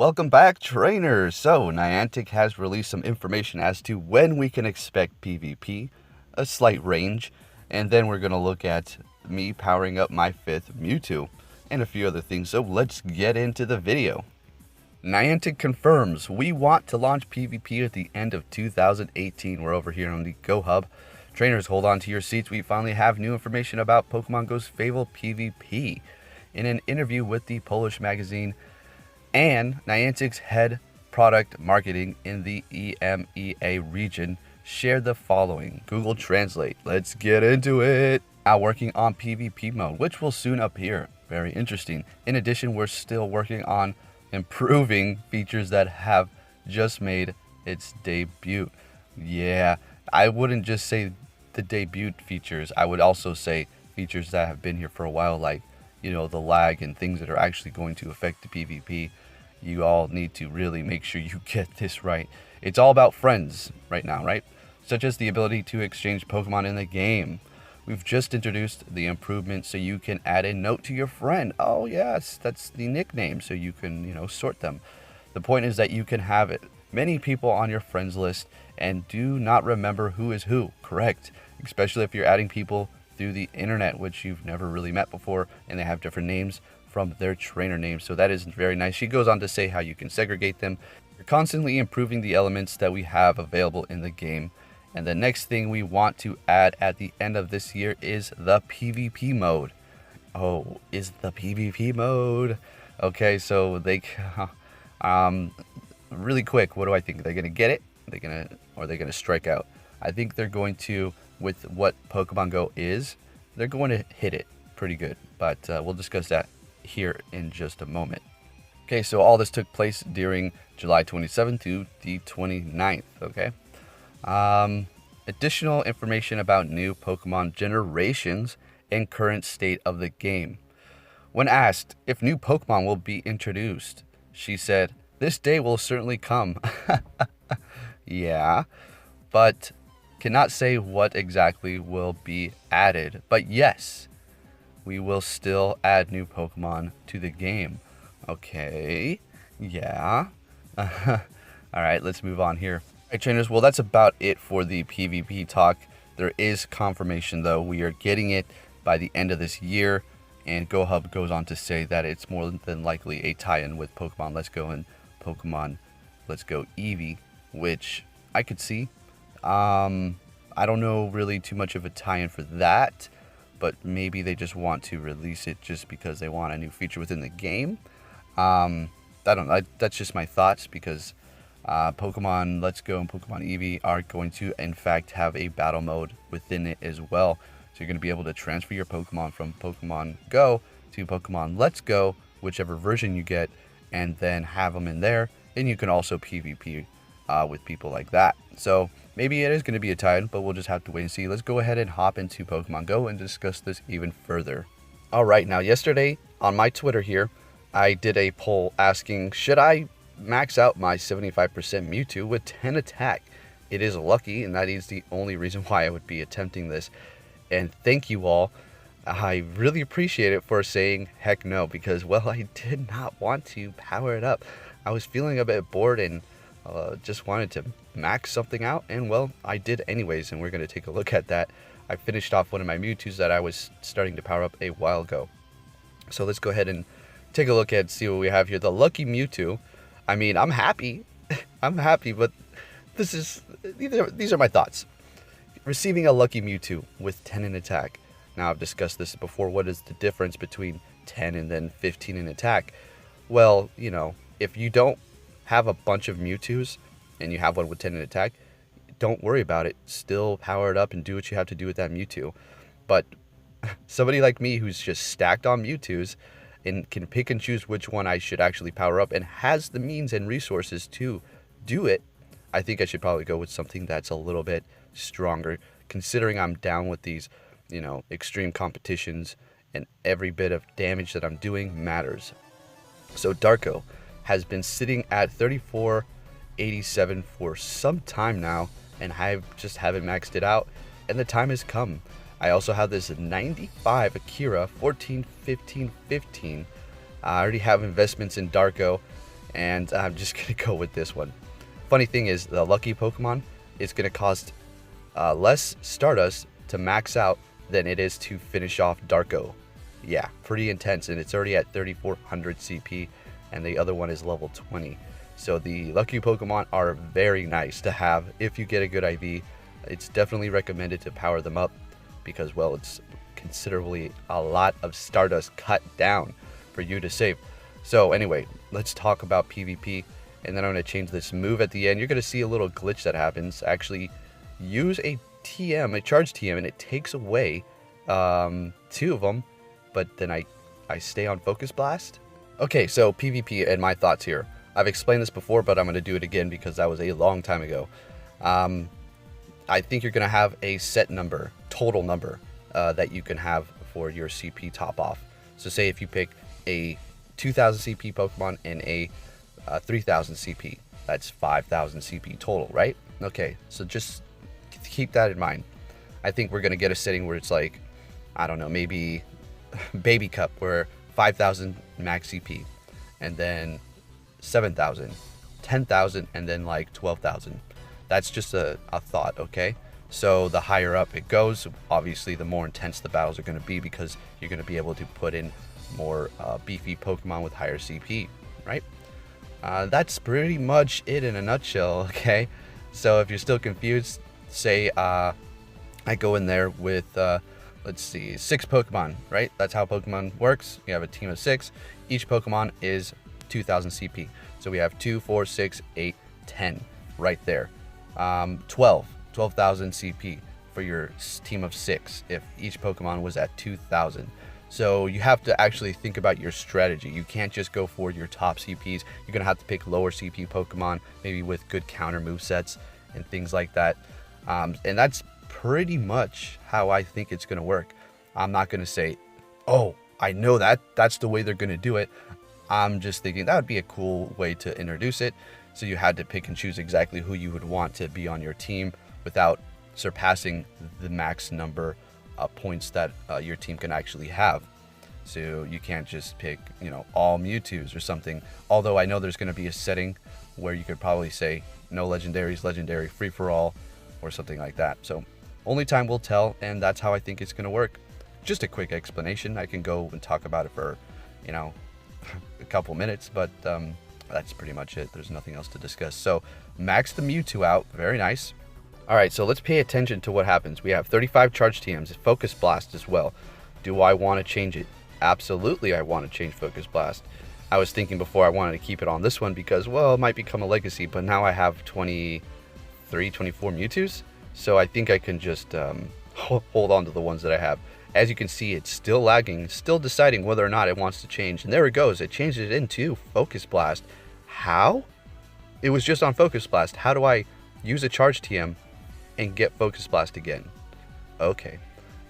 Welcome back, trainers! So, Niantic has released some information as to when we can expect PvP, a slight range, and then we're going to look at me powering up my 5th Mewtwo, and a few other things, so let's get into the video. Niantic confirms we want to launch PvP at the end of 2018. We're over here on the Go Hub. Trainers, hold on to your seats. We finally have new information about Pokemon GO's Fable PvP. In an interview with the Polish magazine, and Niantic's head product marketing in the EMEA region shared the following. Google Translate. Let's get into it. Now working on PvP mode, which will soon appear. Very interesting. In addition, we're still working on improving features that have just made its debut. Yeah, I wouldn't just say the debut features. I would also say features that have been here for a while, like, the lag and things that are actually going to affect the PvP. You all need to really make sure you get this right. It's all about friends right now, right? Such as the ability to exchange Pokemon in the game. We've just introduced the improvement so you can add a note to your friend. Oh yes, that's the nickname, so you can, sort them. The point is that you can have it. Many people on your friends list and do not remember who is who, correct? Especially if you're adding people through the internet, which you've never really met before, and they have different names from their trainer names. So that is very nice. She goes on to say how you can segregate them. You're constantly improving the elements that we have available in the game. And the next thing we want to add at the end of this year is the PvP mode. Oh, is the PvP mode? Okay, so really quick, what do I think? They're gonna get it? Or are they gonna strike out? I think they're going to, with what Pokemon Go is, they're going to hit it pretty good. But we'll discuss that here in just a moment. Okay, so all this took place during July 27th to the 29th, okay? Additional information about new Pokemon generations and current state of the game. When asked if new Pokemon will be introduced, she said, "This day will certainly come." Yeah, but cannot say what exactly will be added. But yes, we will still add new Pokemon to the game. Okay, yeah. Alright, let's move on here. Alright, trainers, well, that's about it for the PvP talk. There is confirmation, though. We are getting it by the end of this year. And GoHub goes on to say that it's more than likely a tie-in with Pokemon Let's Go and Pokemon Let's Go Eevee, which I could see. I don't know really too much of a tie-in for that, but maybe they just want to release it just because they want a new feature within the game. I don't know. That's just my thoughts, because Pokemon Let's Go and Pokemon Eevee are going to, in fact, have a battle mode within it as well. So you're going to be able to transfer your Pokemon from Pokemon Go to Pokemon Let's Go, whichever version you get, and then have them in there. And you can also PvP with people like that. So maybe it is going to be a tie-in, but we'll just have to wait and see. Let's go ahead and hop into Pokemon Go and discuss this even further. Alright, now yesterday on my Twitter here, I did a poll asking, should I max out my 75% Mewtwo with 10 attack? It is lucky, and that is the only reason why I would be attempting this. And thank you all. I really appreciate it for saying heck no, because, well, I did not want to power it up. I was feeling a bit bored and just wanted to max something out, and, well, I did anyways, and we're going to take a look at that. I finished off one of my Mewtwo's that I was starting to power up a while ago. So let's go ahead and take a look at, see what we have here. The Lucky Mewtwo. I mean, I'm happy. I'm happy, but these are my thoughts. Receiving a Lucky Mewtwo with 10 in attack. Now, I've discussed this before. What is the difference between 10 and then 15 in attack? Well, if you don't have a bunch of Mewtwo's and you have one with 10 in attack, don't worry about it. Still power it up and do what you have to do with that Mewtwo. But somebody like me who's just stacked on Mewtwo's and can pick and choose which one I should actually power up and has the means and resources to do it, I think I should probably go with something that's a little bit stronger, considering I'm down with these, extreme competitions, and every bit of damage that I'm doing matters. So Darko has been sitting at 3487 for some time now, and I just haven't maxed it out, and the time has come. I also have this 95 Akira 14, 15, 15. I already have investments in Darko, and I'm just gonna go with this one. Funny thing is, the lucky Pokemon is gonna cost less Stardust to max out than it is to finish off Darko. Yeah, pretty intense, and it's already at 3400 CP, and the other one is level 20. So the lucky Pokemon are very nice to have if you get a good IV. It's definitely recommended to power them up because, well, it's considerably a lot of Stardust cut down for you to save. So anyway, let's talk about PvP, and then I'm going to change this move at the end. You're going to see a little glitch that happens. Actually, use a TM, a charge TM, and it takes away 2 of them, but then I stay on Focus Blast. Okay, so PvP and my thoughts here. I've explained this before, but I'm going to do it again because that was a long time ago. I think you're going to have a set number, total number, that you can have for your CP top off. So say if you pick a 2000 CP Pokemon and a 3000 CP, that's 5000 CP total, right? Okay, so just keep that in mind. I think we're going to get a setting where it's like, I don't know, maybe Baby Cup, where 5000 max CP, and then 7,000, 10,000, and then like 12,000. That's just a thought, okay? So the higher up it goes, obviously the more intense the battles are going to be because you're going to be able to put in more beefy Pokemon with higher CP, right? That's pretty much it in a nutshell, okay? So if you're still confused, say I go in there with, let's see, 6 Pokemon, right? That's how Pokemon works. You have a team of 6. Each Pokemon is 2000 CP. So we have 2, 4, 6, 8, 10 right there. 12,000 CP for your team of 6 if each Pokemon was at 2000. So you have to actually think about your strategy. You can't just go for your top CPs. You're going to have to pick lower CP Pokemon, maybe with good counter movesets and things like that. And that's pretty much how I think it's going to work. I'm not going to say, oh, I know that's the way they're going to do it. I'm just thinking that would be a cool way to introduce it. So you had to pick and choose exactly who you would want to be on your team without surpassing the max number of points that your team can actually have. So you can't just pick, all Mewtwo's or something. Although I know there's going to be a setting where you could probably say no legendaries, legendary free for all, or something like that. So only time will tell, and that's how I think it's going to work. Just a quick explanation. I can go and talk about it for, a couple minutes, but that's pretty much it. There's nothing else to discuss. So max the Mewtwo out. Very nice. All right, so let's pay attention to what happens. We have 35 charge TMs, Focus Blast as well. Do I want to change it? Absolutely, I want to change Focus Blast. I was thinking before I wanted to keep it on this one because, well, it might become a legacy, but now I have 23, 24 Mewtwo's. So I think I can just hold on to the ones that I have. As you can see, it's still lagging, still deciding whether or not it wants to change. And there it goes. It changed it into Focus Blast. How? It was just on Focus Blast. How do I use a charge TM and get Focus Blast again? Okay,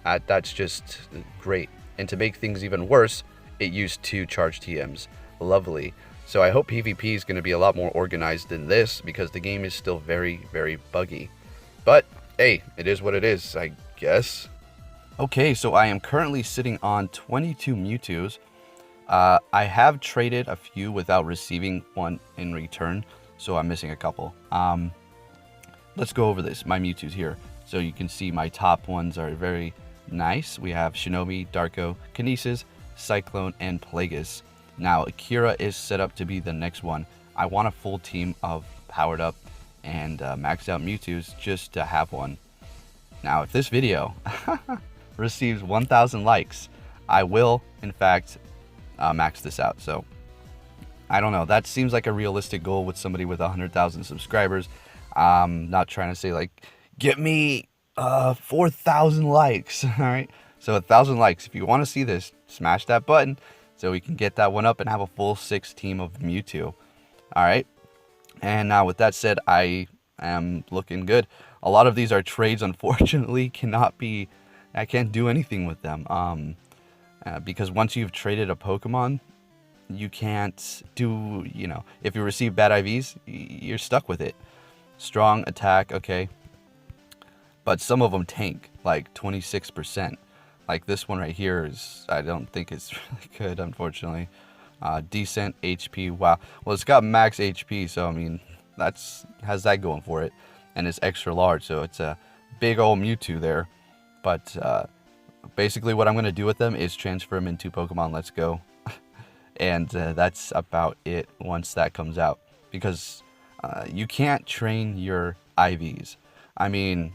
that's just great. And to make things even worse, it used 2 charge TMs. Lovely. So I hope PvP is going to be a lot more organized than this because the game is still very, very buggy. But hey, it is what it is, I guess. Okay, so I am currently sitting on 22 Mewtwo's. I have traded a few without receiving one in return, so I'm missing a couple. Let's go over this. My Mewtwo's here. So you can see my top ones are very nice. We have Shinobi, Darko, Kinesis, Cyclone, and Plagueis. Now, Akira is set up to be the next one. I want a full team of powered up and maxed out Mewtwo's just to have one. Now, if this video receives 1,000 likes, I will, in fact, max this out. So, I don't know. That seems like a realistic goal with somebody with 100,000 subscribers. Not trying to say, like, get me 4,000 likes, all right? So 1,000 likes. If you want to see this, smash that button so we can get that one up and have a full 6 team of Mewtwo. All right. And now with that said, I am looking good. A lot of these are trades, unfortunately, I can't do anything with them. Because once you've traded a Pokemon, you can't do, if you receive bad IVs, you're stuck with it. Strong attack, okay. But some of them tank, like 26%. Like this one right here I don't think it's really good, unfortunately. Decent HP. Wow. Well, it's got max HP, so I mean, has that going for it. And it's extra large, so it's a big old Mewtwo there. But basically what I'm going to do with them is transfer them into Pokemon Let's Go. And that's about it once that comes out. Because you can't train your IVs. I mean,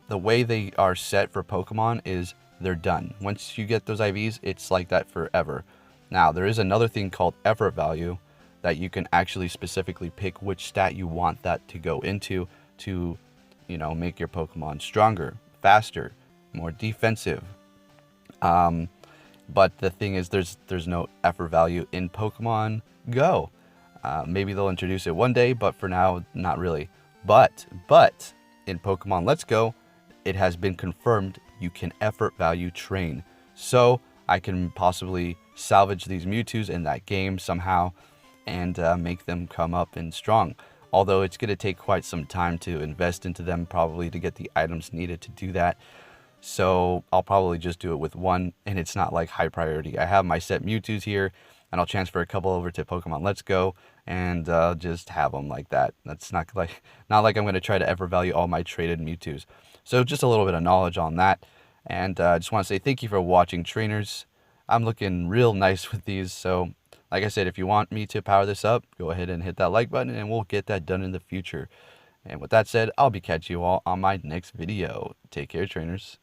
the way they are set for Pokemon is they're done. Once you get those IVs, it's like that forever. Now, there is another thing called effort value that you can actually specifically pick which stat you want that to go into to, you know, make your Pokemon stronger, faster, more defensive. But the thing is, there's no effort value in Pokemon Go. Maybe they'll introduce it one day, but for now, not really. But in Pokemon Let's Go, it has been confirmed you can effort value train. So I can possibly salvage these Mewtwo's in that game somehow and make them come up and strong. Although it's going to take quite some time to invest into them, probably to get the items needed to do that. So I'll probably just do it with one, and it's not like high priority. I have my set Mewtwo's here, and I'll transfer a couple over to Pokemon Let's Go, and just have them like that. That's not like I'm going to try to ever value all my traded Mewtwo's. So just a little bit of knowledge on that, and I just want to say thank you for watching, trainers. I'm looking real nice with these, so like I said, if you want me to power this up, go ahead and hit that like button, and we'll get that done in the future. And with that said, I'll be catching you all on my next video. Take care, trainers.